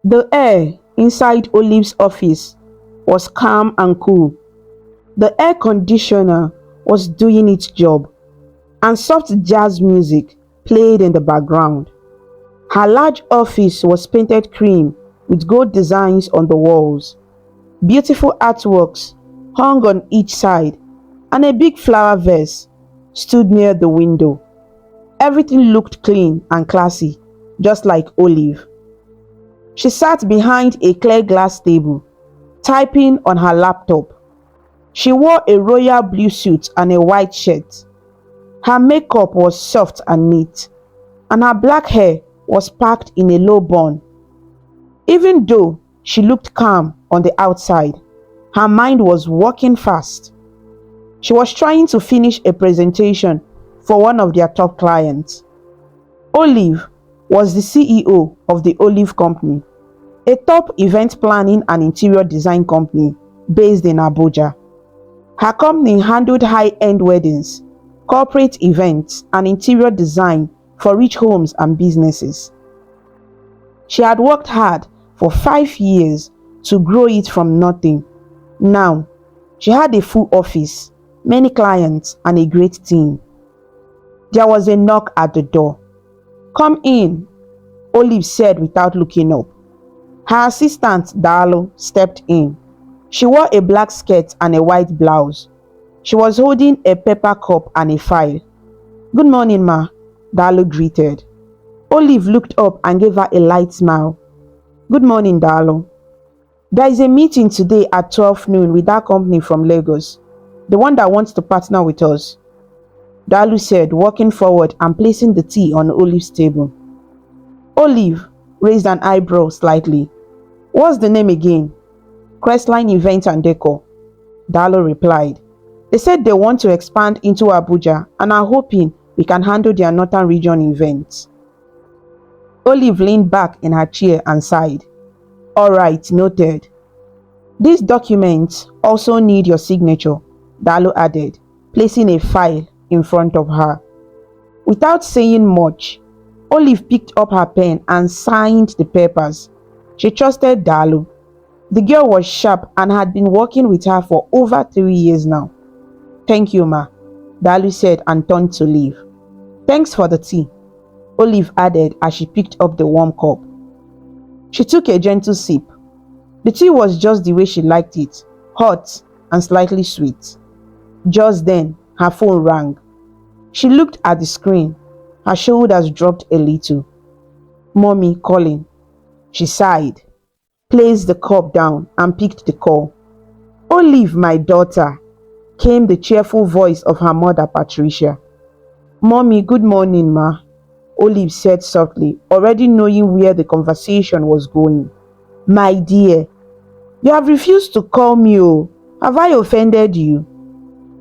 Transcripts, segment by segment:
The air inside Olive's office was calm and cool. The air conditioner was doing its job, and soft jazz music played in the background. Her large office was painted cream with gold designs on the walls. Beautiful artworks hung on each side, and a big flower vase stood near the window. Everything looked clean and classy, just like Olive. She sat behind a clear glass table, typing on her laptop. She wore a royal blue suit and a white shirt. Her makeup was soft and neat, and her black hair was packed in a low bun. Even though she looked calm on the outside, her mind was working fast. She was trying to finish a presentation for one of their top clients. Olive was the CEO of the Olive Company, a top event planning and interior design company based in Abuja. Her company handled high-end weddings, corporate events, and interior design for rich homes and businesses. She had worked hard for 5 years to grow it from nothing. Now, she had a full office, many clients, and a great team. There was a knock at the door. "Come in," Olive said without looking up. Her assistant, Dalo, stepped in. She wore a black skirt and a white blouse. She was holding a paper cup and a file. "Good morning, ma," Dalo greeted. Olive looked up and gave her a light smile. "Good morning, Dalo. There is a meeting today at 12 noon with that company from Lagos, the one that wants to partner with us," Dalu said, walking forward and placing the tea on Olive's table. Olive raised an eyebrow slightly. "What's the name again?" "Crestline Events and Decor," Dalu replied. "They said they want to expand into Abuja and are hoping we can handle their northern region events." Olive leaned back in her chair and sighed. "All right, noted. These documents also need your signature," Dalu added, placing a file in front of her. Without saying much, Olive picked up her pen and signed the papers. She trusted Dalu. The girl was sharp and had been working with her for over 3 years now. "Thank you, ma," Dalu said and turned to leave. "Thanks for the tea," Olive added as she picked up the warm cup. She took a gentle sip. The tea was just the way she liked it, hot and slightly sweet. Just then, her phone rang. She looked at the screen. Her shoulders dropped a little. "Mommy calling." She sighed, placed the cup down and picked the call. "Olive, my daughter," came the cheerful voice of her mother, Patricia. "Mommy, good morning, ma," Olive said softly, already knowing where the conversation was going. "My dear, you have refused to call me. Oh, have I offended you?"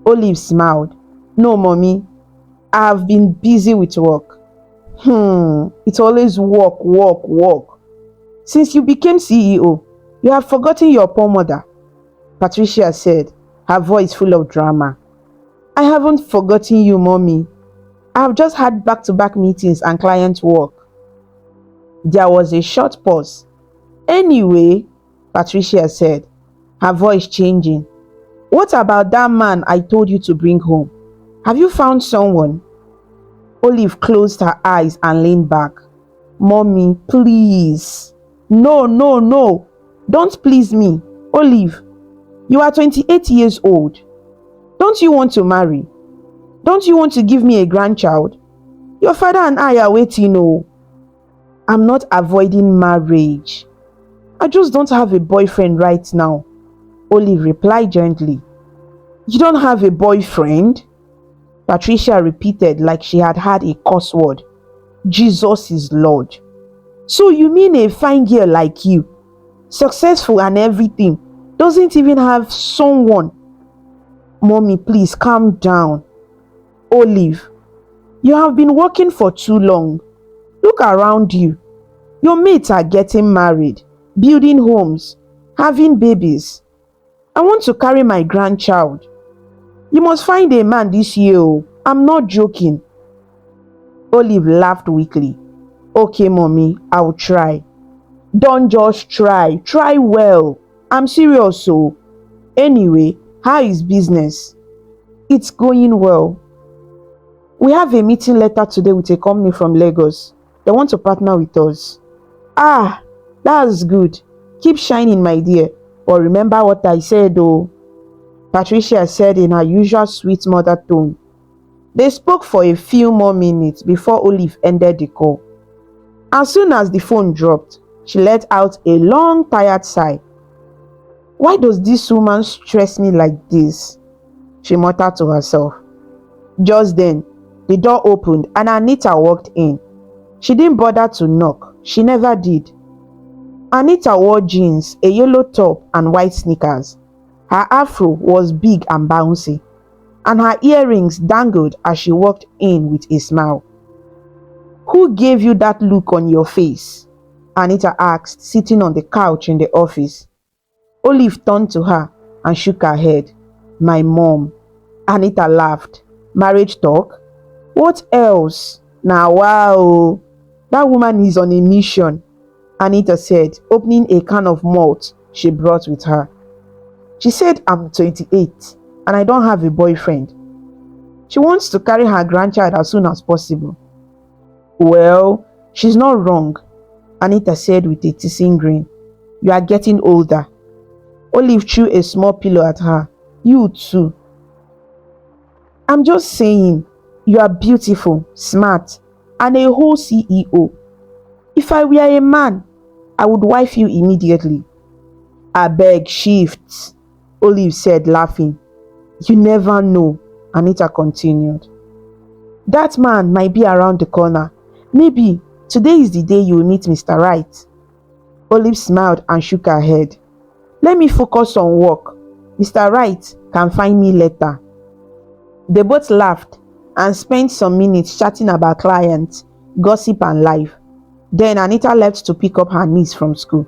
Olive smiled. "No, mommy. I have been busy with work." It's always work, work, work. Since you became CEO, you have forgotten your poor mother," Patricia said, her voice full of drama. "I haven't forgotten you, mommy. I have just had back-to-back meetings and client work." There was a short pause. "Anyway," Patricia said, her voice changing, "what about that man I told you to bring home? Have you found someone?" Olive closed her eyes and leaned back. "Mommy, please. No, no, no. Don't please me. Olive, you are 28 years old. Don't you want to marry? Don't you want to give me a grandchild? Your father and I are waiting. Oh, I'm not avoiding marriage. I just don't have a boyfriend right now," Olive replied gently. "You don't have a boyfriend?" Patricia repeated like she had had a curse word. "Jesus is Lord. So you mean a fine girl like you, successful and everything, doesn't even have someone?" "Mommy, please calm down." "Olive, you have been working for too long. Look around you. Your mates are getting married, building homes, having babies. I want to carry my grandchild. You must find a man this year. Oh, I'm not joking." Olive laughed weakly. "Okay, mommy, I'll try." Don't just try, try well. I'm serious so. Anyway, how is business? It's going well. We have a meeting later today with a company from Lagos. They want to partner with us. Ah, that's good. Keep shining, my dear. But remember what I said, oh, Patricia said in her usual sweet mother tone. They spoke for a few more minutes before Olive ended the call. As soon as the phone dropped, she let out a long, tired sigh. Why does this woman stress me like this? She muttered to herself. Just then, the door opened and Anita walked in. She didn't bother to knock. She never did. Anita wore jeans, a yellow top, and white sneakers. Her afro was big and bouncy, and her earrings dangled as she walked in with a smile. Who gave you that look on your face? Anita asked, sitting on the couch in the office. Olive turned to her and shook her head. My mom. Anita laughed. Marriage talk? What else? Now, wow. That woman is on a mission, Anita said, opening a can of malt she brought with her. She said, I'm 28 and I don't have a boyfriend. She wants to carry her grandchild as soon as possible. Well, she's not wrong, Anita said with a teasing grin. You are getting older. Olive threw a small pillow at her. You too. I'm just saying, you are beautiful, smart, and a whole CEO. If I were a man, I would wife you immediately. I beg shifts, Olive said, laughing. You never know, Anita continued. That man might be around the corner. Maybe today is the day you will meet Mr. Right. Olive smiled and shook her head. Let me focus on work. Mr. Right can find me later. They both laughed and spent some minutes chatting about clients, gossip and life. Then Anita left to pick up her niece from school.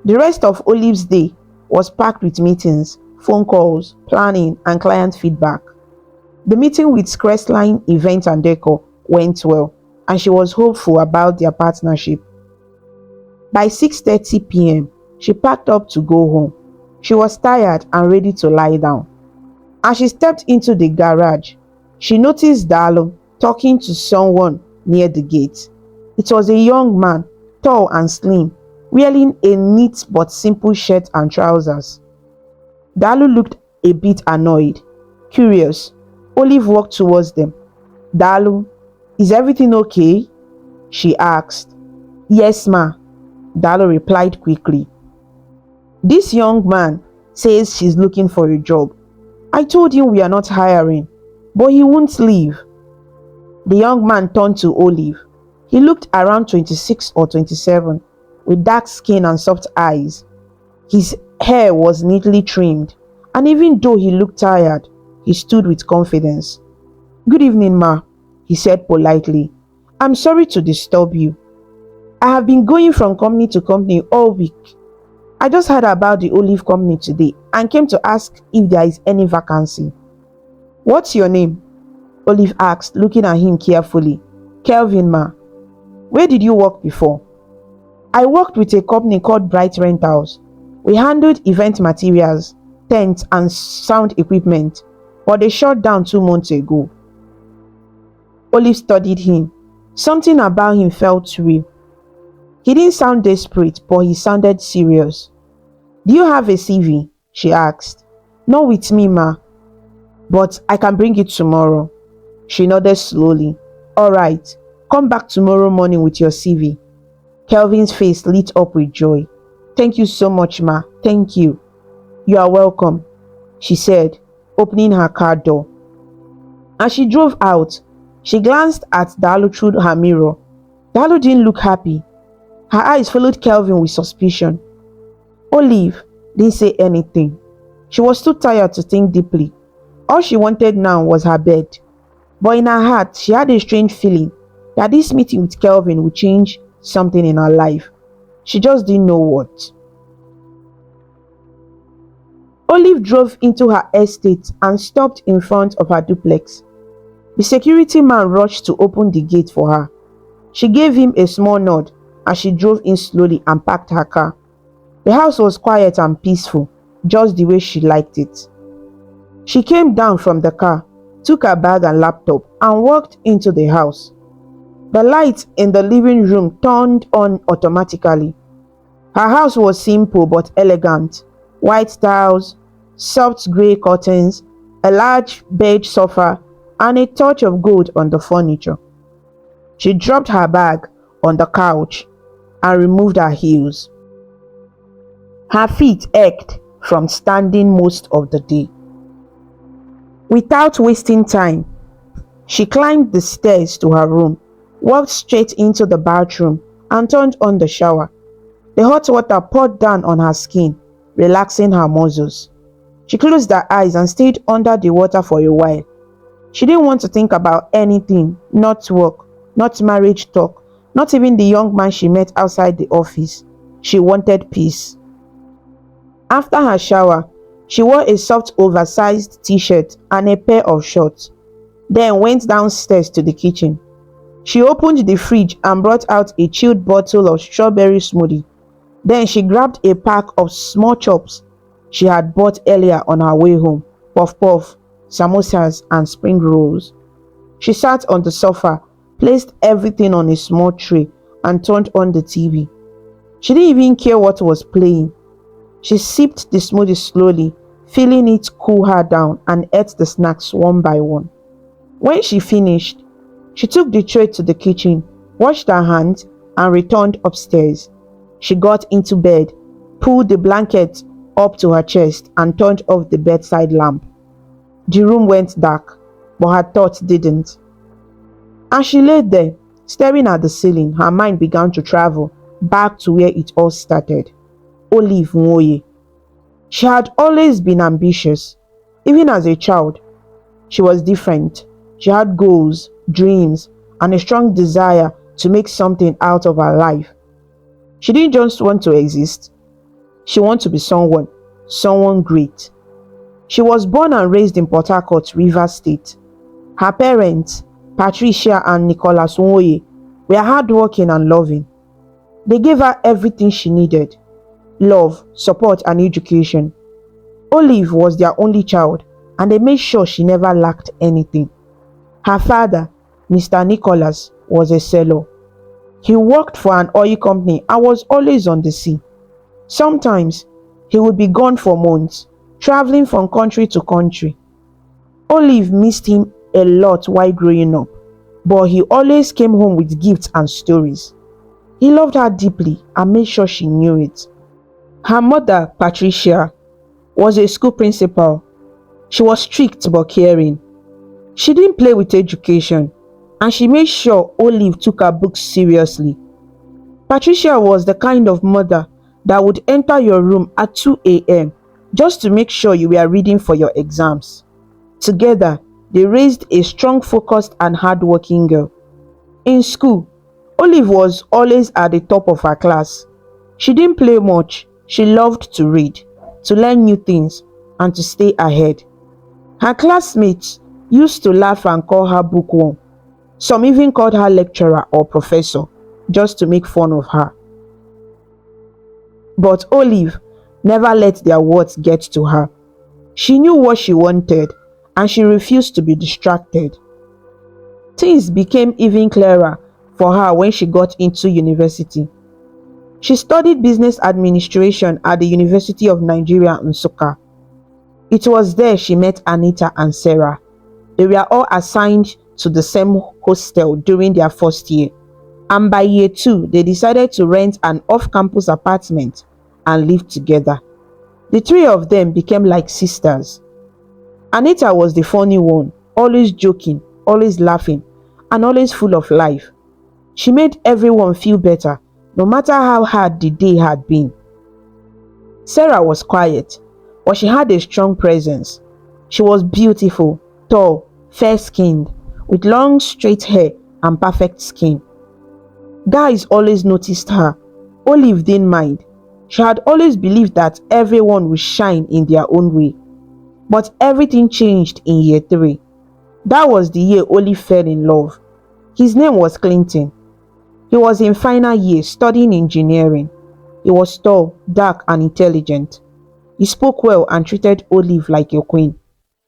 The rest of Olive's day was packed with meetings, phone calls, planning and client feedback. The meeting with Crestline Event and Decor went well, and she was hopeful about their partnership. By 6:30 p.m., she packed up to go home. She was tired and ready to lie down. As she stepped into the garage, she noticed Dalo talking to someone near the gate. It was a young man, tall and slim, wearing a neat but simple shirt and trousers. Dalu looked a bit annoyed. Curious, Olive walked towards them. Dalu, is everything okay? She asked. Yes, ma, Dalu replied quickly. This young man says she's looking for a job. I told him we are not hiring, but he won't leave. The young man turned to Olive. He looked around 26 or 27, with dark skin and soft eyes. His hair was neatly trimmed, and even though he looked tired, he stood with confidence. Good evening, ma, he said politely. I'm sorry to disturb you. I have been going from company to company all week. I just heard about the Olive company today and came to ask if there is any vacancy. What's your name? Olive asked, looking at him carefully. Kelvin, ma. Where did you work before? I worked with a company called Bright Rentals. We handled event materials, tents and sound equipment, but they shut down 2 months ago. Olive studied him. Something about him felt real. He didn't sound desperate, but he sounded serious. Do you have a CV? She asked. Not with me, ma, but I can bring it tomorrow. She nodded slowly. All right, come back tomorrow morning with your CV. Kelvin's face lit up with joy. Thank you so much, ma. Thank you. You are welcome, she said, opening her car door. As she drove out, she glanced at Dalu through her mirror. Dalu didn't look happy. Her eyes followed Kelvin with suspicion. Olive didn't say anything. She was too tired to think deeply. All she wanted now was her bed. But in her heart, she had a strange feeling that this meeting with Kelvin would change something in her life. She just didn't know what. Olive drove into her estate and stopped in front of her duplex. The security man rushed to open the gate for her. She gave him a small nod as she drove in slowly and parked her car. The house was quiet and peaceful, just the way she liked it. She came down from the car, took her bag and laptop, and walked into the house. The lights in the living room turned on automatically. Her house was simple but elegant: white tiles, soft grey curtains, a large beige sofa, and a touch of gold on the furniture. She dropped her bag on the couch and removed her heels. Her feet ached from standing most of the day. Without wasting time, she climbed the stairs to her room, walked straight into the bathroom, and turned on the shower. The hot water poured down on her skin, relaxing her muscles. She closed her eyes and stayed under the water for a while. She didn't want to think about anything, not work, not marriage talk, not even the young man she met outside the office. She wanted peace. After her shower, she wore a soft oversized t-shirt and a pair of shorts, then went downstairs to the kitchen. She opened the fridge and brought out a chilled bottle of strawberry smoothie. Then she grabbed a pack of small chops she had bought earlier on her way home: puff puff, samosas, and spring rolls. She sat on the sofa, placed everything on a small tray, and turned on the TV. She didn't even care what was playing. She sipped the smoothie slowly, feeling it cool her down, and ate the snacks one by one. When she finished, she took the tray to the kitchen, washed her hands, and returned upstairs. She got into bed, pulled the blanket up to her chest, and turned off the bedside lamp. The room went dark, but her thoughts didn't. As she lay there, staring at the ceiling, her mind began to travel back to where it all started. Olive Nwoye. She had always been ambitious. Even as a child, she was different. She had goals, dreams, and a strong desire to make something out of her life. She didn't just want to exist. She wanted to be someone great. She was born and raised in Port Harcourt, Rivers State. Her parents, Patricia and Nicholas Nwoye, were hardworking and loving. They gave her everything she needed: love, support, and education. Olive was their only child, and they made sure she never lacked anything. Her father, Mr. Nicholas, was a sailor. He worked for an oil company and was always on the sea. Sometimes he would be gone for months, traveling from country to country. Olive missed him a lot while growing up, but he always came home with gifts and stories. He loved her deeply and made sure she knew it. Her mother, Patricia, was a school principal. She was strict but caring. She didn't play with education, and she made sure Olive took her books seriously. Patricia was the kind of mother that would enter your room at 2 a.m. just to make sure you were reading for your exams. Together, they raised a strong, focused, and hardworking girl. In school, Olive was always at the top of her class. She didn't play much. She loved to read, to learn new things, and to stay ahead. Her classmates used to laugh and call her bookworm. Some even called her lecturer or professor, just to make fun of her. But Olive never let their words get to her. She knew what she wanted, and she refused to be distracted. Things became even clearer for her when she got into university. She studied business administration at the University of Nigeria in Nsukka. It was there she met Anita and Sarah. They were all assigned to the same hostel during their first year, and by year 2, they decided to rent an off-campus apartment and live together. The three of them became like sisters. Anita was the funny one, always joking, always laughing, and always full of life. She made everyone feel better, no matter how hard the day had been. Sarah was quiet, but she had a strong presence. She was beautiful, tall, fair-skinned, with long straight hair and perfect skin. Guys always noticed her. Olive didn't mind. She had always believed that everyone would shine in their own way. But everything changed in year 3. That was the year Olive fell in love. His name was Clinton. He was in final year studying engineering. He was tall, dark, and intelligent. He spoke well and treated Olive like a queen.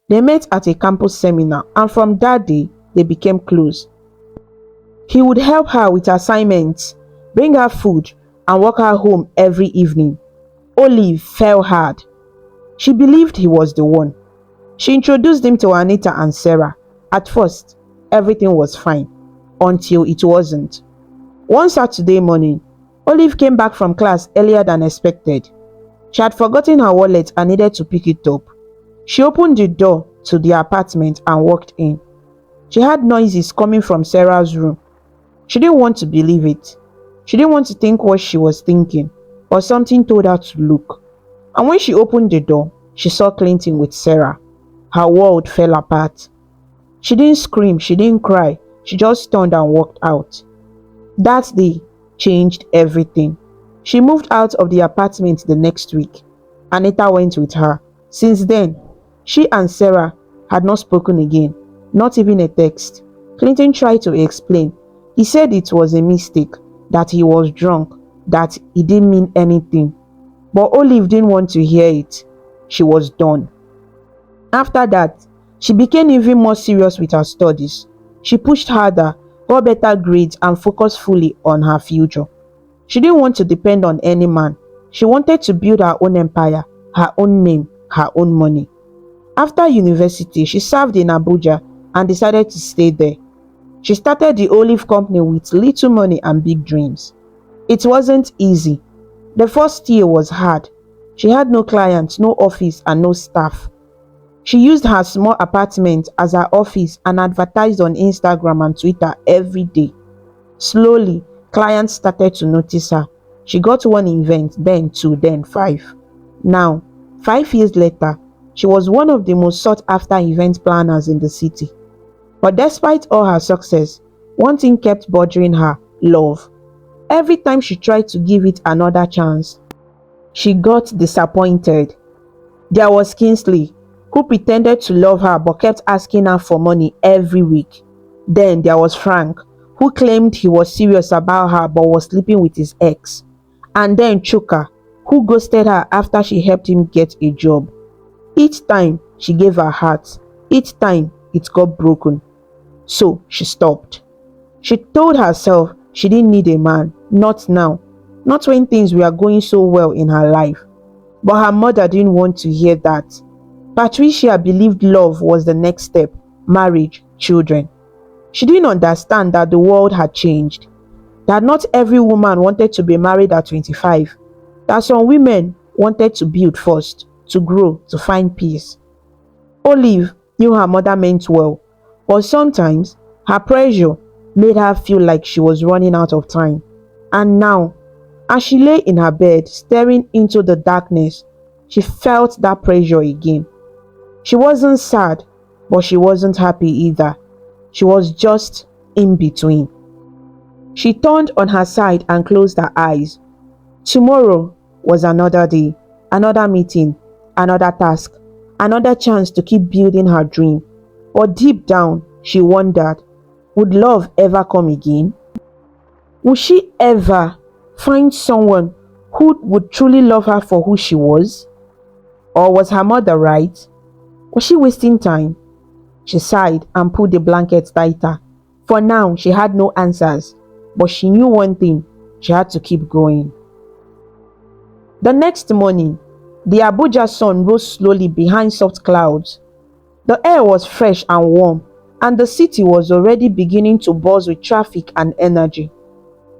They met at a campus seminar, and from that day, they became close. He would help her with assignments, bring her food, and walk her home every evening. Olive fell hard. She believed he was the one. She introduced him to Anita and Sarah. At first, everything was fine, until it wasn't. One Saturday morning, Olive came back from class earlier than expected. She had forgotten her wallet and needed to pick it up. She opened the door to the apartment and walked in. She heard noises coming from Sarah's room. She didn't want to believe it. She didn't want to think what she was thinking, but something told her to look. And when she opened the door, she saw Clinton with Sarah. Her world fell apart. She didn't scream, she didn't cry, she just turned and walked out. That day changed everything. She moved out of the apartment the next week. Anita went with her. Since then, she and Sarah had not spoken again, not even a text. Clinton tried to explain. He said it was a mistake, that he was drunk, that he didn't mean anything. But Olive didn't want to hear it. She was done. After that, she became even more serious with her studies. She pushed harder, got better grades, and focused fully on her future. She didn't want to depend on any man. She wanted to build her own empire, her own name, her own money. After university, she served in Abuja and decided to stay there. She started the Olive Company with little money and big dreams. It wasn't easy. The first year was hard. She had no clients, no office, and no staff. She used her small apartment as her office and advertised on Instagram and Twitter every day. Slowly, clients started to notice her. She got one event, then two, then five. Now, 5 years later, she was one of the most sought after event planners in the city. But despite all her success, one thing kept bothering her: love. Every time she tried to give it another chance, she got disappointed. There was Kingsley, who pretended to love her but kept asking her for money every week. Then there was Frank, who claimed he was serious about her but was sleeping with his ex. And then Chuka, who ghosted her after she helped him get a job. Each time she gave her heart, each time it got broken. So she stopped. She told herself she didn't need a man, not now, not when things were going so well in her life. But her mother didn't want to hear that. Patricia believed love was the next step: marriage, children. She didn't understand that the world had changed, that not every woman wanted to be married at 25, that some women wanted to build first, to grow, to find peace. Olive knew her mother meant well, but sometimes her pressure made her feel like she was running out of time. And now, as she lay in her bed staring into the darkness, she felt that pressure again. She wasn't sad, but she wasn't happy either. She was just in between. She turned on her side and closed her eyes. Tomorrow was another day, another meeting, another task, another chance to keep building her dream. But deep down, she wondered, would love ever come again? Would she ever find someone who would truly love her for who she was? Or was her mother right? Was she wasting time? She sighed and pulled the blanket tighter. For now, she had no answers, but she knew one thing: she had to keep going. The next morning, the Abuja sun rose slowly behind soft clouds. The air was fresh and warm, and the city was already beginning to buzz with traffic and energy.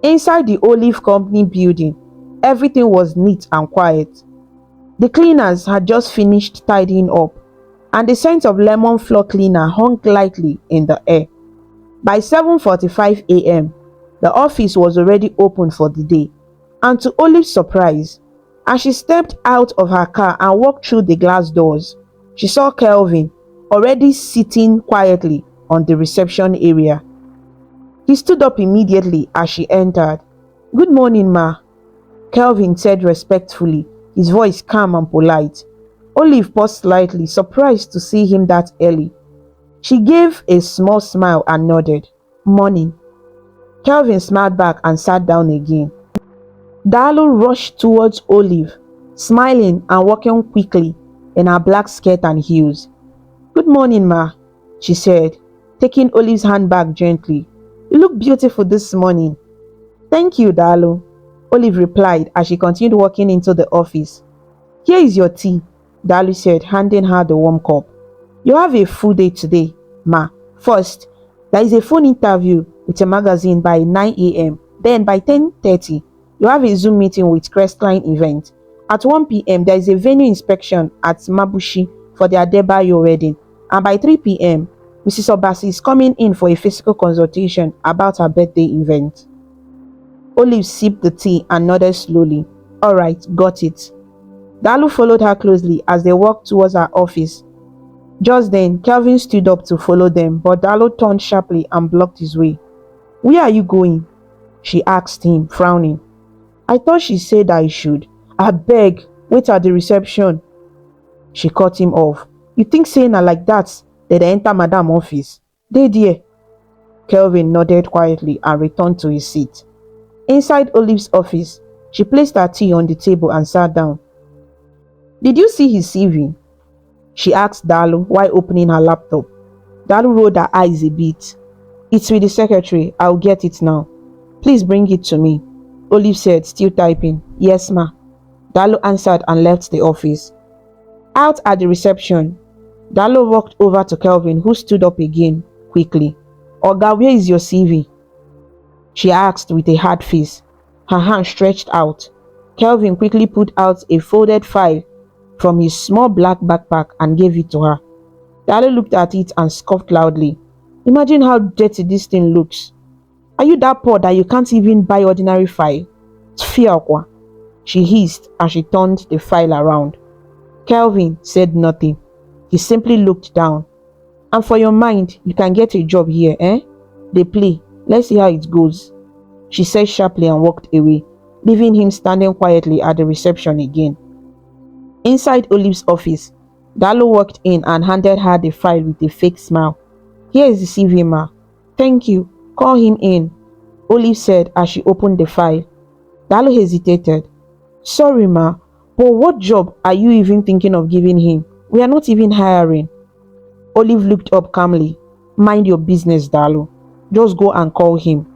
Inside the Olive Company building, everything was neat and quiet. The cleaners had just finished tidying up, and the scent of lemon floor cleaner hung lightly in the air. By 7:45 a.m., the office was already open for the day, and to Olive's surprise, as she stepped out of her car and walked through the glass doors, she saw Kelvin already sitting quietly on the reception area. He stood up immediately as she entered. "Good morning, ma," Kelvin said respectfully, his voice calm and polite. Olive paused slightly, surprised to see him that early. She gave a small smile and nodded. "Morning." Kelvin smiled back and sat down again. Darlo rushed towards Olive, smiling and walking quickly in her black skirt and heels. "Good morning, ma," she said, taking Olive's hand back gently. "You look beautiful this morning." "Thank you, Darlo," Olive replied as she continued walking into the office. "Here is your tea," Darlo said, handing her the warm cup. "You have a full day today, ma. First, there is a phone interview with a magazine by 9 a.m. Then by 10:30, you have a Zoom meeting with Crestline event. At 1 p.m., there is a venue inspection at Mabushi for the Adebayo wedding. And by 3 p.m., Mrs. Obasi is coming in for a physical consultation about her birthday event." Olive sipped the tea and nodded slowly. "All right, got it." Dalu followed her closely as they walked towards her office. Just then, Kelvin stood up to follow them, but Dalu turned sharply and blocked his way. "Where are you going?" she asked him, frowning. "I thought she said I should. I beg, wait at the reception." She cut him off. "You think saying her like that, they enter Madam office? Dey there." Kelvin nodded quietly and returned to his seat. Inside Olive's office, she placed her tea on the table and sat down. "Did you see his CV?" she asked Dalu while opening her laptop. Dalu rolled her eyes a bit. "It's with the secretary. I'll get it now." "Please bring it to me," Olive said, still typing. "Yes, ma." Dalu answered and left the office. Out at the reception, Dalu walked over to Kelvin, who stood up again, quickly. "Oga, where is your CV?" she asked with a hard face, her hand stretched out. Kelvin quickly pulled out a folded file from his small black backpack and gave it to her. Dalu looked at it and scoffed loudly. "Imagine how dirty this thing looks. Are you that poor that you can't even buy ordinary file?" "Tfiakwa," she hissed as she turned the file around. Kelvin said nothing. He simply looked down. "And for your mind, you can get a job here, eh? They play. Let's see how it goes," she said sharply and walked away, leaving him standing quietly at the reception again. Inside Olive's office, Dalu walked in and handed her the file with a fake smile. "Here is the CV, ma." "Thank you. Call him in," Olive said as she opened the file. Dalu hesitated. "Sorry, ma, but what job are you even thinking of giving him? We are not even hiring." Olive looked up calmly. "Mind your business, Dalu. Just go and call him."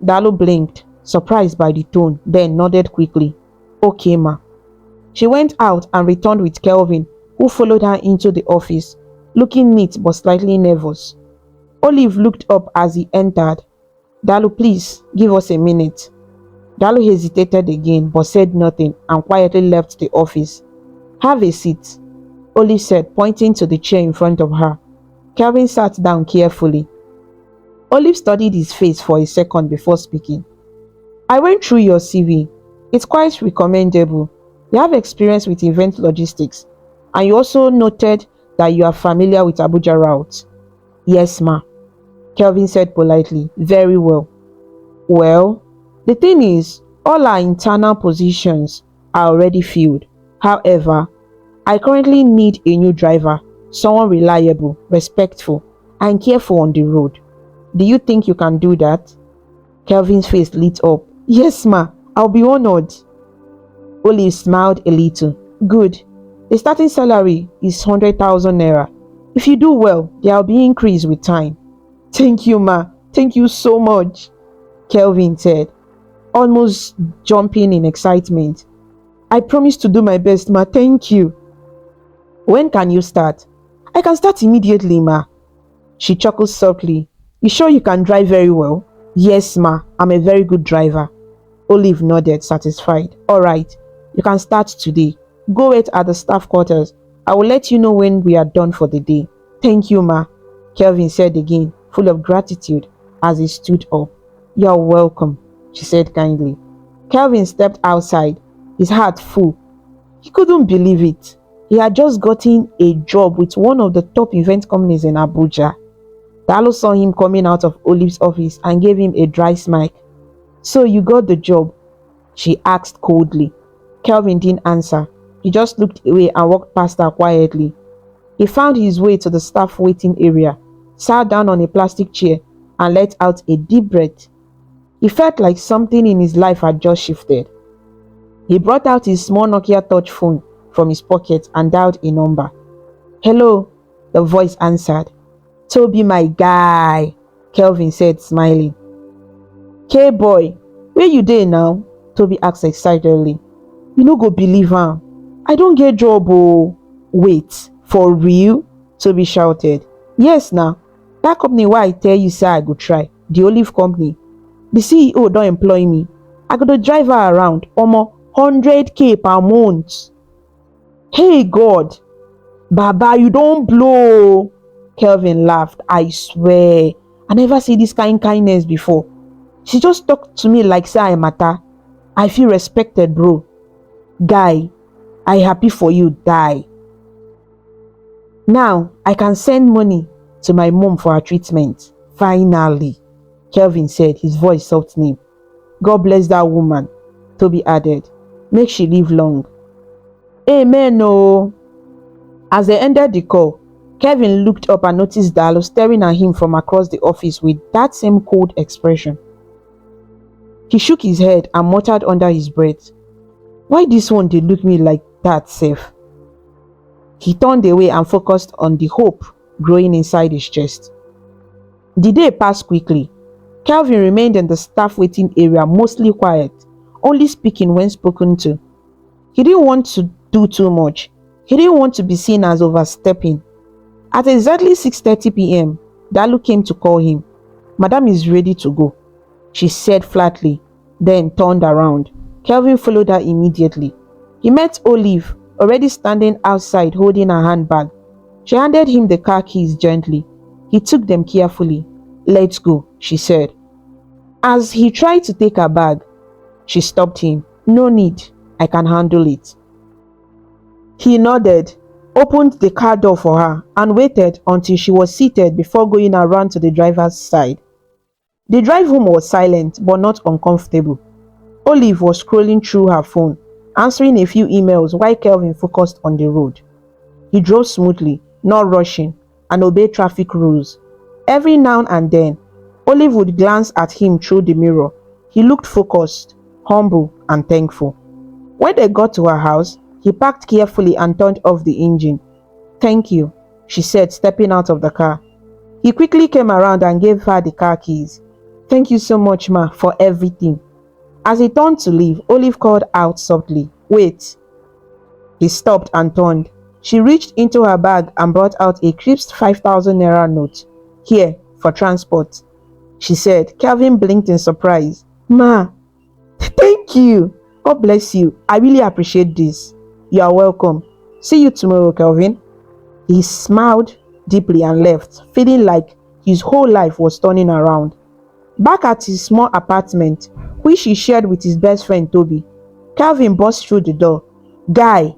Dalu blinked, surprised by the tone, then nodded quickly. "Okay, ma." She went out and returned with Kelvin, who followed her into the office, looking neat but slightly nervous. Olive looked up as he entered. "Dalu, please, give us a minute." Dalu hesitated again but said nothing and quietly left the office. "Have a seat," Olive said, pointing to the chair in front of her. Kelvin sat down carefully. Olive studied his face for a second before speaking. "I went through your CV. It's quite recommendable. You have experience with event logistics, and you also noted that you are familiar with Abuja routes." "Yes, ma," Kelvin said politely. "Very well." "Well, the thing is, all our internal positions are already filled. However, I currently need a new driver, someone reliable, respectful, and careful on the road. Do you think you can do that?" Kelvin's face lit up. "Yes, ma, I'll be honored." Olive smiled a little. "Good. The starting salary is 100,000 naira. If you do well, there will be increase with time." "Thank you, ma. Thank you so much," Kelvin said, almost jumping in excitement. "I promise to do my best, ma. Thank you." "When can you start?" "I can start immediately, ma." She chuckled softly. "You sure you can drive very well?" "Yes, ma. I'm a very good driver." Olive nodded, satisfied. "All right. You can start today. Go wait at the staff quarters. I will let you know when we are done for the day." "Thank you, ma," Kelvin said again, full of gratitude as he stood up. "You're welcome," she said kindly. Kelvin stepped outside, his heart full. He couldn't believe it. He had just gotten a job with one of the top event companies in Abuja. Dalo saw him coming out of Olive's office and gave him a dry smile. "So you got the job?" she asked coldly. Kelvin didn't answer. He just looked away and walked past her quietly. He found his way to the staff waiting area, sat down on a plastic chair, and let out a deep breath. He felt like something in his life had just shifted. He brought out his small Nokia touch phone from his pocket and dialed a number. "Hello," the voice answered. "Toby, my guy," Kelvin said, smiling. "K-boy, where you dey now?" Toby asked excitedly. "You no go believe am. I don get job oh." "Wait, for real?" Toby shouted. "Yes now. Dat company wey I tell you say I go try, the olive company. The CEO don employ me. I go dey drive her around. 100K per month." "Hey God, Baba, you don blow." Kelvin laughed. "I swear, I never see this kind kindness before. She just talked to me like say I matter. I feel respected, bro. Guy, I happy for you, die. Now I can send money to my mom for her treatment. Finally," Kelvin said, his voice softening. "God bless that woman," Toby added. "Make she live long." "Amen oh." As they ended the call, Kevin looked up and noticed Dalo staring at him from across the office with that same cold expression. He shook his head and muttered under his breath, "Why this one dey look me like that sef?" He turned away and focused on the hope growing inside his chest. The day passed quickly. Kelvin remained in the staff waiting area, mostly quiet, only speaking when spoken to. He didn't want to do too much. He didn't want to be seen as overstepping. At exactly 6:30 p.m., Dalu came to call him. "Madam is ready to go," she said flatly, then turned around. Kelvin followed her immediately. He met Olive, already standing outside holding her handbag. She handed him the car keys gently. He took them carefully. "Let's go," she said. As he tried to take her bag, she stopped him. "No need, I can handle it." He nodded, opened the car door for her, and waited until she was seated before going around to the driver's side. The drive home was silent but not uncomfortable. Olive was scrolling through her phone, answering a few emails while Kelvin focused on the road. He drove smoothly, not rushing, and obeyed traffic rules. Every now and then, Olive would glance at him through the mirror. He looked focused, humble, and thankful. When they got to her house, he parked carefully and turned off the engine. "Thank you," she said, stepping out of the car. He quickly came around and gave her the car keys. "Thank you so much, ma, for everything." As he turned to leave, Olive called out softly, "Wait." He stopped and turned. She reached into her bag and brought out a crisp 5,000 naira note. "Here, for transport," she said. Kelvin blinked in surprise. "Ma, thank you. God bless you. I really appreciate this." "You are welcome. See you tomorrow, Kelvin." He smiled deeply and left, feeling like his whole life was turning around. Back at his small apartment, which he shared with his best friend Toby, Kelvin burst through the door. "Guy,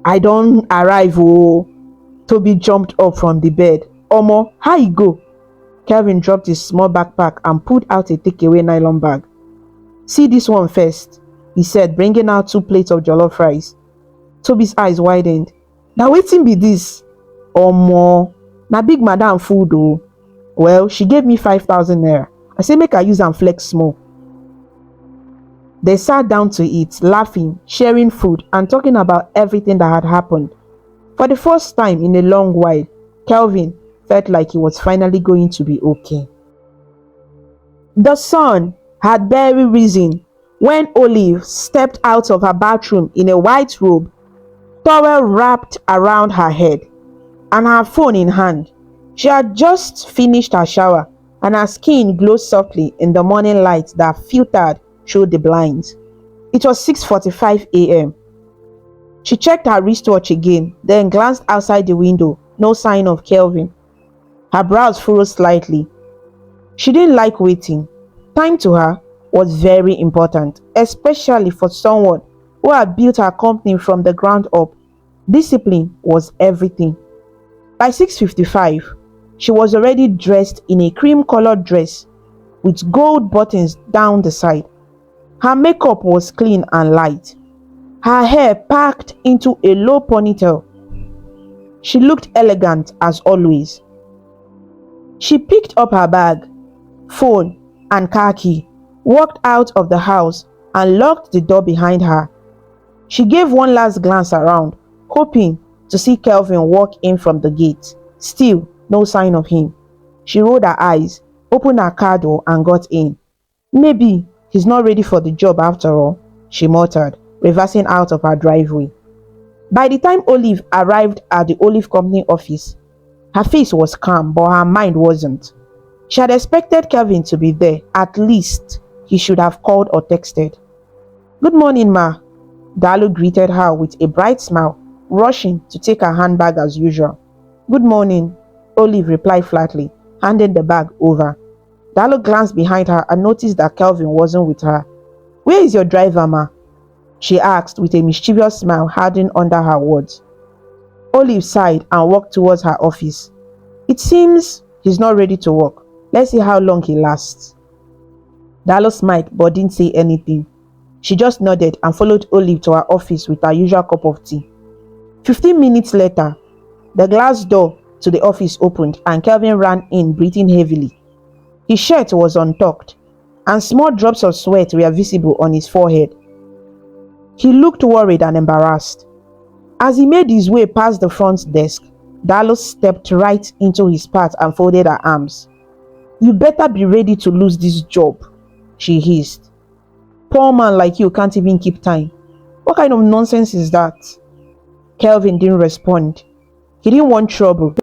I don't arrive oh." Toby jumped up from the bed. "Omo, how you go?" Kelvin dropped his small backpack and pulled out a takeaway nylon bag. "See this one first," he said, bringing out 2 plates of jollof rice. Toby's eyes widened. "Na wetin be this?" "Omo, na big madam food oh." "Well, she gave me 5,000 naira. I say make I use am flex small." They sat down to eat, laughing, sharing food, and talking about everything that had happened. For the first time in a long while, Kelvin felt like he was finally going to be okay. The sun had barely risen when Olive stepped out of her bathroom in a white robe, towel wrapped around her head, and her phone in hand. She had just finished her shower, and her skin glowed softly in the morning light that filtered through the blinds. It was 6:45 a.m. She checked her wristwatch again, then glanced outside the window. No sign of Kelvin. Her brows furrowed slightly. She didn't like waiting. Time to her was very important, especially for someone who had built her company from the ground up. Discipline was everything. By 6:55, she was already dressed in a cream-colored dress with gold buttons down the side. Her makeup was clean and light, her hair packed into a low ponytail. She looked elegant as always. She picked up her bag, phone, and car key walked out of the house, and locked the door behind her. She gave one last glance around, hoping to see Kelvin walk in from the gate. Still, no sign of him. She rolled her eyes, opened her car door, and got in. Maybe he's not ready for the job after all, she muttered, reversing out of her driveway. By the time Olive arrived at the Olive Company office, her face was calm, but her mind wasn't. She had expected Kelvin to be there. At least he should have called or texted. "Good morning, ma." Darlow greeted her with a bright smile, rushing to take her handbag as usual. "Good morning," Olive replied flatly, handing the bag over. Darlow glanced behind her and noticed that Kelvin wasn't with her. "Where is your driver, ma?" she asked with a mischievous smile hiding under her words. Olive sighed and walked towards her office. "It seems he's not ready to work. Let's see how long he lasts." Darlow smiled but didn't say anything. She just nodded and followed Olive to her office with her usual cup of tea. 15 minutes later, the glass door to the office opened and Kelvin ran in, breathing heavily. His shirt was untucked, and small drops of sweat were visible on his forehead. He looked worried and embarrassed. As he made his way past the front desk, Darlow stepped right into his path and folded her arms. "You better be ready to lose this job," she hissed. "Poor man like you can't even keep time. What kind of nonsense is that?" Kelvin didn't respond. He didn't want trouble.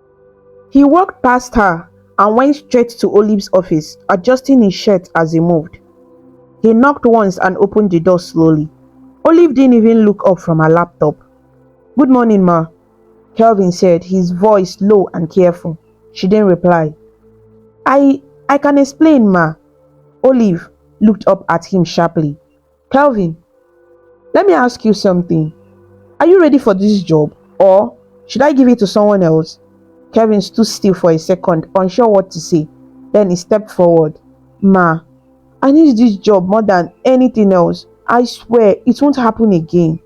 He walked past her and went straight to Olive's office, adjusting his shirt as he moved. He knocked once and opened the door slowly. Olive didn't even look up from her laptop. "Good morning, ma," Kelvin said, his voice low and careful. She didn't reply. I can explain, ma." Olive looked up at him sharply. "Kelvin, let me ask you something. Are you ready for this job, or should I give it to someone else?" Kelvin stood still for a second, unsure what to say. Then he stepped forward. "Ma, I need this job more than anything else. I swear it won't happen again."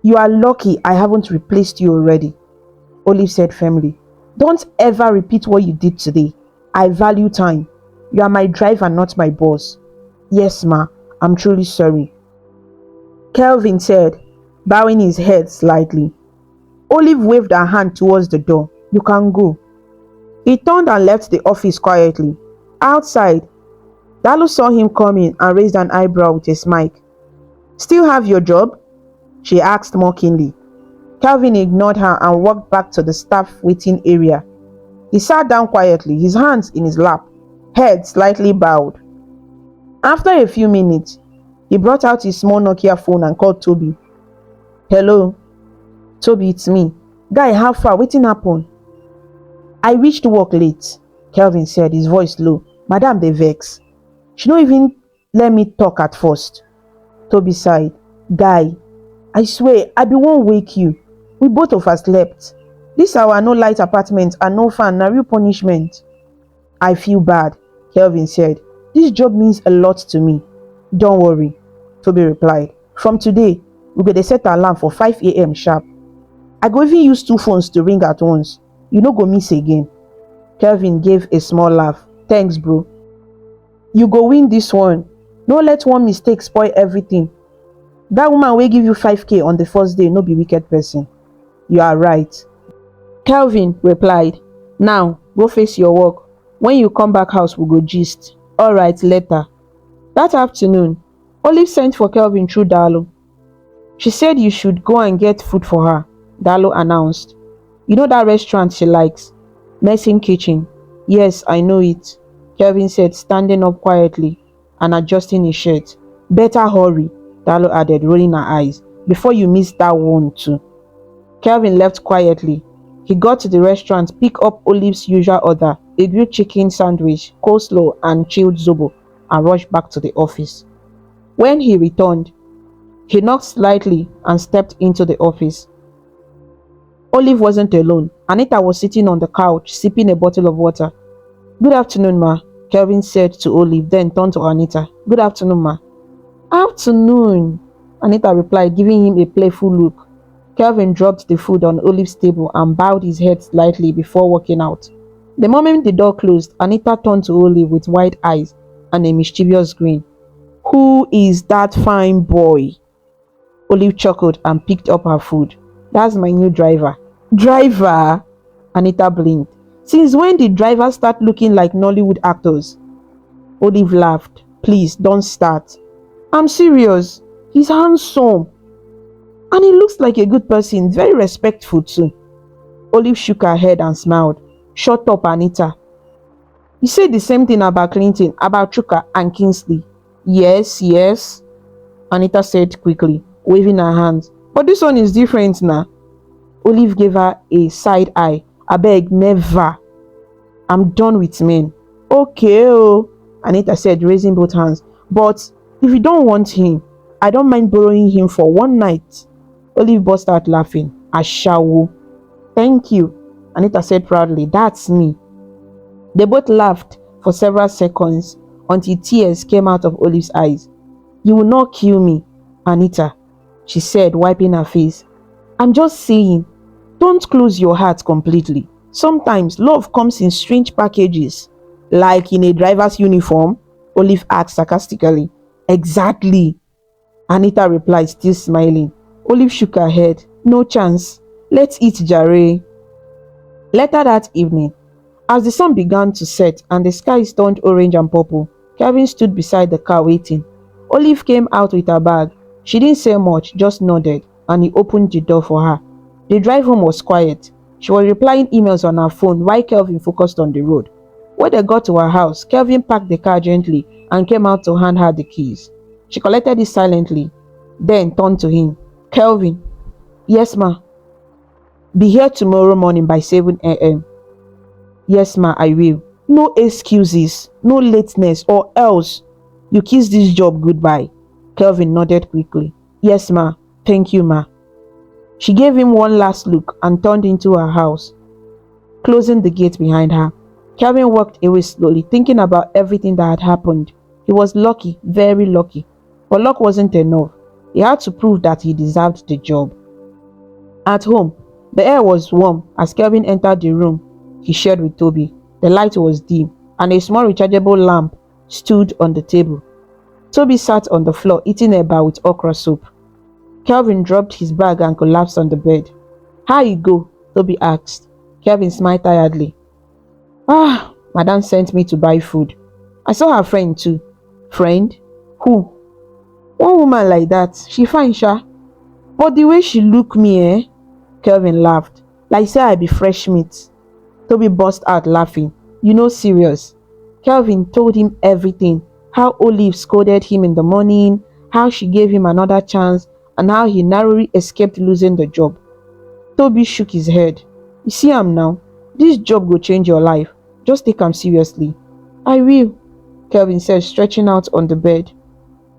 "You are lucky I haven't replaced you already," Olive said firmly. "Don't ever repeat what you did today. I value time. You are my driver, not my boss." "Yes, ma, I'm truly sorry," Kelvin said, bowing his head slightly. Olive waved her hand towards the door. "You can go." He turned and left the office quietly. Outside, Darlow saw him coming and raised an eyebrow with a smile. "Still have your job?" she asked mockingly. Kelvin ignored her and walked back to the staff waiting area. He sat down quietly, his hands in his lap, head slightly bowed. After a few minutes, he brought out his small Nokia phone and called Toby. "Hello, Toby, it's me. Guy, how far? Wetin happen?" "I reached work late," Kelvin said, his voice low. "Madam dey vex. She no even let me talk at first." Toby sighed. "Guy, I swear I be wan wake you. We both of us slept. This our no light apartment and no fan, na real punishment." "I feel bad," Kelvin said. "This job means a lot to me." "Don't worry," Toby replied. "From today, we go dey set alarm for 5 a.m. sharp. I go even use 2 phones to ring at once. You no go miss again." Kelvin gave a small laugh. "Thanks, bro. You go win this one. No let one mistake spoil everything. That woman wey give you 5K on the first day no be wicked person." "You are right," Kelvin replied. "Now, go face your work. When you come back house, we go gist." "Alright, later." That afternoon, Olive sent for Kelvin through Darlow. She said you should go and get food for her, Darlow announced. "You know that restaurant she likes? Messing Kitchen." "Yes, I know it," Kelvin said, standing up quietly and adjusting his shirt. "Better hurry," Darlow added, rolling her eyes, "before you miss that one too." Kelvin left quietly. He got to the restaurant, picked up Olive's usual order, a grilled chicken sandwich, coleslaw and chilled zobo, and rushed back to the office. When he returned, he knocked slightly and stepped into the office. Olive wasn't alone. Anita was sitting on the couch, sipping a bottle of water. "Good afternoon, ma," Kelvin said to Olive, then turned to Anita. "Good afternoon, ma." "Afternoon," Anita replied, giving him a playful look. Kelvin dropped the food on Olive's table and bowed his head slightly before walking out. The moment the door closed, Anita turned to Olive with wide eyes and a mischievous grin. Who is that fine boy? Olive chuckled and picked up her food. That's my new driver. Driver? Anita blinked. Since when did drivers start looking like Nollywood actors? Olive laughed. Please, don't start. I'm serious. He's handsome. And he looks like a good person, very respectful too. Olive shook her head and smiled. Shut up, Anita. You said the same thing about Clinton, about Chuka and Kingsley. Yes, yes, Anita said quickly, waving her hands. But this one is different now. Olive gave her a side eye. I beg, never. I'm done with men. Okay, oh, Anita said, raising both hands. But if you don't want him, I don't mind borrowing him for one night. Olive burst out laughing. Ashawo. Thank you, Anita said proudly. That's me. They both laughed for several seconds until tears came out of Olive's eyes. You will not kill me, Anita, she said, wiping her face. I'm just saying, don't close your heart completely. Sometimes love comes in strange packages. Like in a driver's uniform? Olive asked sarcastically. Exactly, Anita replied, still smiling. Olive shook her head. No chance. Let's eat jare. Later that evening, as the sun began to set and the skies turned orange and purple, Kevin stood beside the car waiting. Olive came out with her bag. She didn't say much, just nodded, and he opened the door for her. The drive home was quiet. She was replying emails on her phone while Kelvin focused on the road. When they got to her house, Kelvin parked the car gently and came out to hand her the keys. She collected it silently, then turned to him. Kelvin. Yes, ma. Be here tomorrow morning by 7 a.m. Yes, ma, I will. No excuses, no lateness, or else you kiss this job goodbye. Kelvin nodded quickly. Yes, ma. Thank you, ma. She gave him one last look and turned into her house, closing the gate behind her. Kelvin walked away slowly, thinking about everything that had happened. He was lucky, very lucky. But luck wasn't enough. He had to prove that he deserved the job. At home, the air was warm as Kelvin entered the room he shared with Toby. The light was dim, and a small rechargeable lamp stood on the table. Toby sat on the floor eating eba with okra soup. Kelvin dropped his bag and collapsed on the bed. How you go? Toby asked. Kelvin smiled tiredly. Madam sent me to buy food. I saw her friend too. Friend? Who? One woman like that. She fine, sha. But the way she look me, Kelvin laughed. Like say I be fresh meat. Toby burst out laughing. You know, serious. Kelvin told him everything. How Olive scolded him in the morning, how she gave him another chance, and how he narrowly escaped losing the job. Toby shook his head. You see am now? This job will change your life. Just take am seriously. I will, Kelvin said, stretching out on the bed.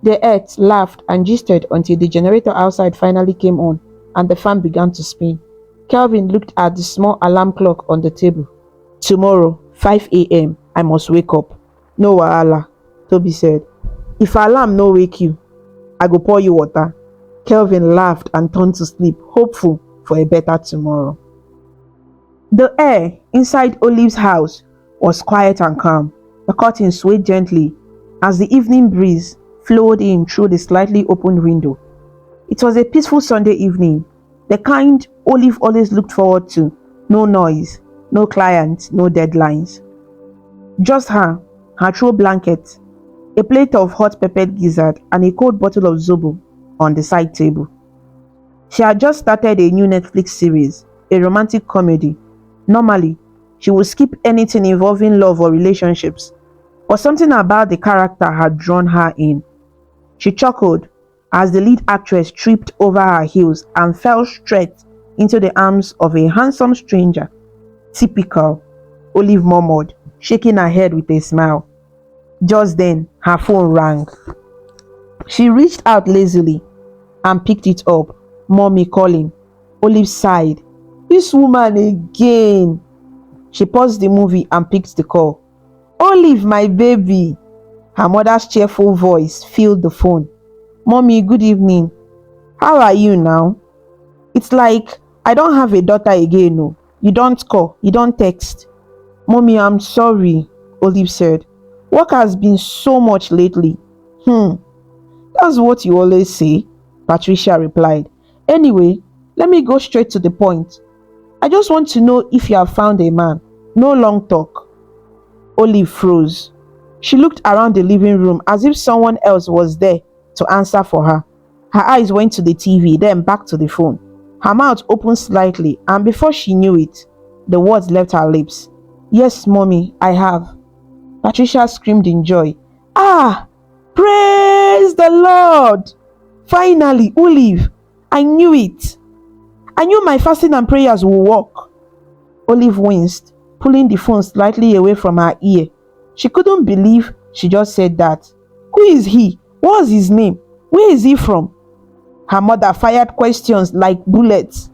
They ate, laughed, and gisted until the generator outside finally came on and the fan began to spin. Kelvin looked at the small alarm clock on the table. Tomorrow, 5 a.m., I must wake up. No wahala, Toby said. If alarm no wake you, I go pour you water. Kelvin laughed and turned to sleep, hopeful for a better tomorrow. The air inside Olive's house was quiet and calm. The curtains swayed gently as the evening breeze flowed in through the slightly opened window. It was a peaceful Sunday evening, the kind Olive always looked forward to. No noise, no clients, no deadlines. Just her throw blanket, a plate of hot peppered gizzard, and a cold bottle of zobo on the side table. She had just started a new Netflix series, a romantic comedy. Normally, she would skip anything involving love or relationships, but something about the character had drawn her in. She chuckled as the lead actress tripped over her heels and fell straight into the arms of a handsome stranger. Typical, Olive murmured, shaking her head with a smile. Just then, her phone rang. She reached out lazily and picked it up. Mommy calling. Olive sighed. This woman again. She paused the movie and picked the call. Olive, my baby. Her mother's cheerful voice filled the phone. Mommy, good evening. How are you now? It's like I don't have a daughter again. No. You don't call, you don't text. Mommy, I'm sorry, Olive said. Work has been so much lately. Hmm, that's what you always say, Patricia replied. Anyway, let me go straight to the point. I just want to know if you have found a man. No long talk. Olive froze. She looked around the living room as if someone else was there to answer for her. Her eyes went to the TV, then back to the phone. Her mouth opened slightly, and before she knew it, the words left her lips. Yes, mommy, I have. Patricia screamed in joy. Ah! Praise the Lord! Finally, Olive! I knew it! I knew my fasting and prayers would work. Olive winced, pulling the phone slightly away from her ear. She couldn't believe she just said that. Who is he? What's his name? Where is he from? Her mother fired questions like bullets.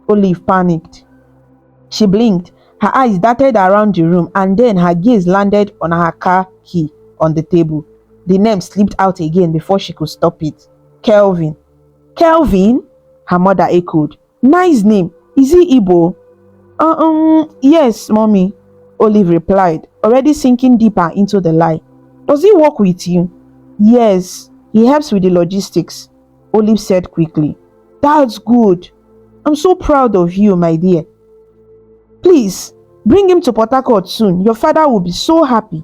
Olive panicked. She blinked. Her eyes darted around the room, and then her gaze landed on her car key on the table. The name slipped out again before she could stop it. Kelvin. Kelvin? Her mother echoed. Nice name. Is he Igbo? Yes, mommy, Olive replied, already sinking deeper into the lie. Does he work with you? Yes, he helps with the logistics, Olive said quickly. That's good. I'm so proud of you, my dear. Please, bring him to Port Harcourt soon. Your father will be so happy.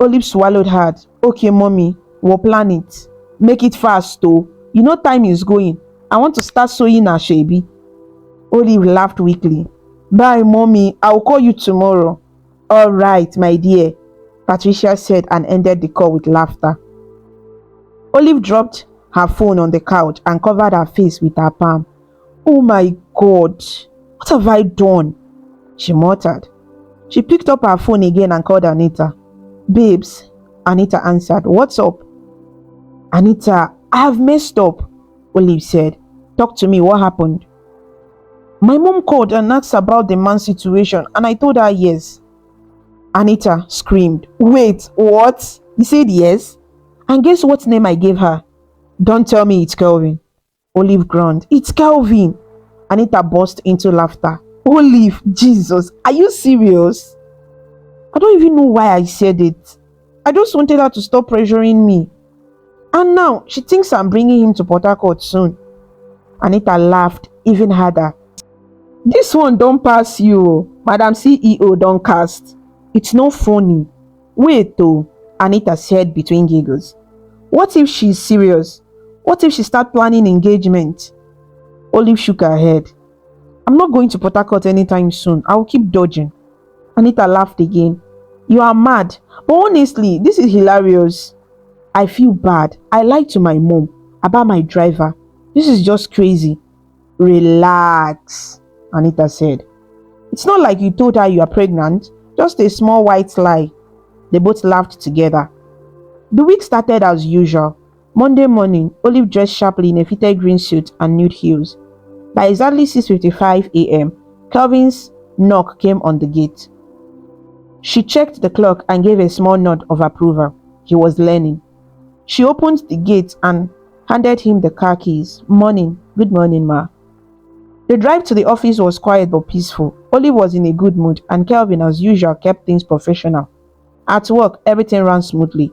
Olive swallowed hard. Okay, mommy, we'll plan it. Make it fast, though. You know time is going. I want to start sewing a shebi. Olive laughed weakly. Bye, mommy. I'll call you tomorrow. All right, my dear, Patricia said and ended the call with laughter. Olive dropped her phone on the couch and covered her face with her palm. Oh my God, what have I done? She muttered. She picked up her phone again and called Anita. Babes, Anita answered. What's up? Anita, I have messed up, Olive said. Talk to me, what happened? My mom called and asked about the man's situation, and I told her yes. Anita screamed. Wait, what? You said yes? And guess what name I gave her? Don't tell me it's Kelvin. Olive groaned. It's Kelvin. Anita burst into laughter. Olive, Jesus, are you serious? I don't even know why I said it. I just wanted her to stop pressuring me. And now she thinks I'm bringing him to Port Harcourt soon. Anita laughed even harder. This one don't pass you, Madam CEO don't cast. It's not funny. Wait though, Anita said between giggles. What if she's serious? What if she start planning engagement? Olive shook her head. I'm not going to Port Harcourt anytime soon. I will keep dodging. Anita laughed again. You are mad. But honestly, this is hilarious. I feel bad. I lied to my mom about my driver. This is just crazy. Relax, Anita said. It's not like you told her you are pregnant. Just a small white lie. They both laughed together. The week started as usual. Monday morning, Olive dressed sharply in a fitted green suit and nude heels. By exactly 6:55 a.m., Kelvin's knock came on the gate. She checked the clock and gave a small nod of approval. He was learning. She opened the gate and handed him the car keys. Morning. Good morning, ma. The drive to the office was quiet but peaceful. Olive was in a good mood, and Kelvin, as usual, kept things professional. At work, everything ran smoothly.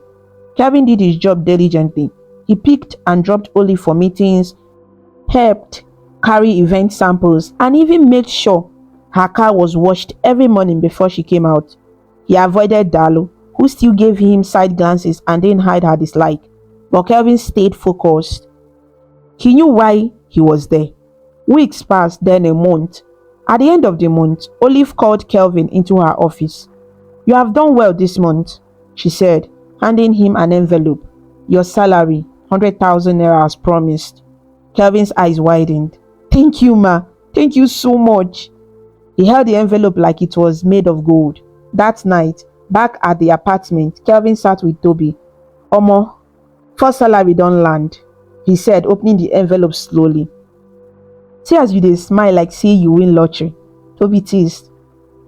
Kelvin did his job diligently. He picked and dropped Olive for meetings, helped carry event samples, and even made sure her car was washed every morning before she came out. He avoided Dalu, who still gave him side glances and didn't hide her dislike, but Kelvin stayed focused. He knew why he was there. Weeks passed, then a month. At the end of the month, Olive called Kelvin into her office. You have done well this month, she said, handing him an envelope. Your salary, 100,000 naira as promised. Kelvin's eyes widened. Thank you, ma. Thank you so much. He held the envelope like it was made of gold. That night, back at the apartment, Kelvin sat with Toby. Omo, first salary don't land, he said, opening the envelope slowly. See as you dey smile like say you win lottery. Toby teased.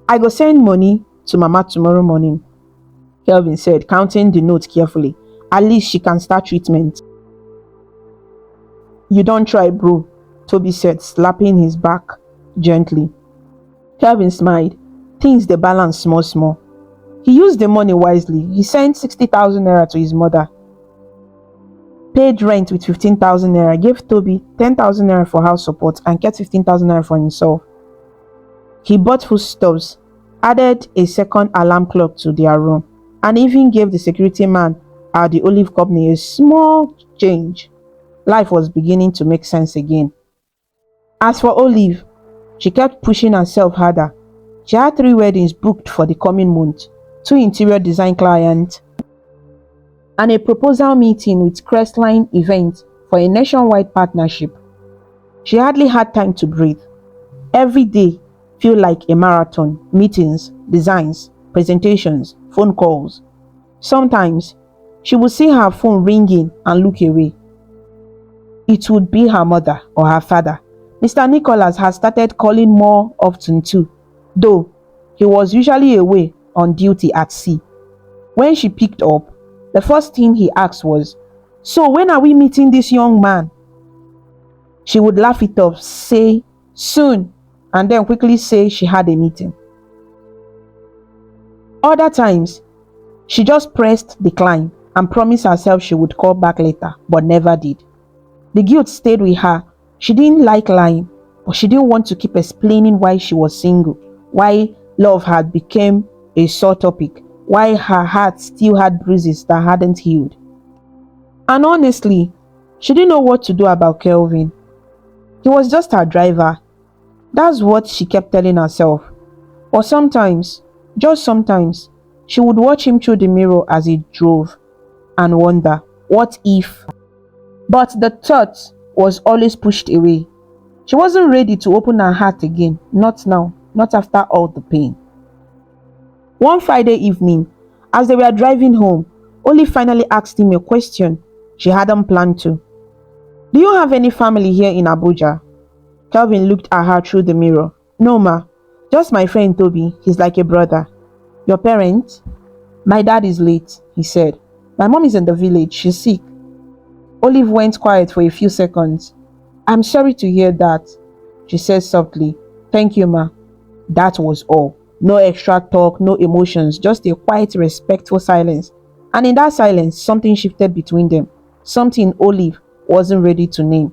I go send money to mama tomorrow morning, Kelvin said, counting the note carefully. At least she can start treatment. You don't try, bro, Toby said, slapping his back gently. Kelvin smiled. Things dey balance small. He used the money wisely. He sent 60,000 naira to his mother, paid rent with 15,000 naira, gave Toby 10,000 naira for house support, and kept 15,000 naira for himself. He bought foodstuffs, added a second alarm clock to their room, and even gave the security man at the olive company a small change. Life was beginning to make sense again. As for Olive, she kept pushing herself harder. She had 3 weddings booked for the coming month, 2 interior design clients, and a proposal meeting with Crestline Events for a nationwide partnership. She hardly had time to breathe. Every day felt like a marathon: meetings, designs, presentations, phone calls. Sometimes she would see her phone ringing and look away. It would be her mother or her father. Mr. Nicholas had started calling more often too, though he was usually away on duty at sea. When she picked up, the first thing he asked was, "So when are we meeting this young man?" She would laugh it off, say, "Soon," and then quickly say she had a meeting. Other times, she just pressed decline and promised herself she would call back later, but never did. The guilt stayed with her. She didn't like lying, but she didn't want to keep explaining why she was single, why love had become a sore topic, why her heart still had bruises that hadn't healed. And honestly, she didn't know what to do about Kelvin. He was just her driver. That's what she kept telling herself. But sometimes, just sometimes, she would watch him through the mirror as he drove and wonder, what if? But the thought was always pushed away. She wasn't ready to open her heart again. Not now, not after all the pain. One Friday evening, as they were driving home, Olive finally asked him a question she hadn't planned to. "Do you have any family here in Abuja?" Kelvin looked at her through the mirror. "No, ma. Just my friend Toby. He's like a brother." "Your parents?" "My dad is late," he said. "My mom is in the village. She's sick." Olive went quiet for a few seconds. "I'm sorry to hear that," she said softly. "Thank you, ma." That was all. No extra talk, no emotions, just a quiet, respectful silence. And in that silence, something shifted between them. Something Olive wasn't ready to name.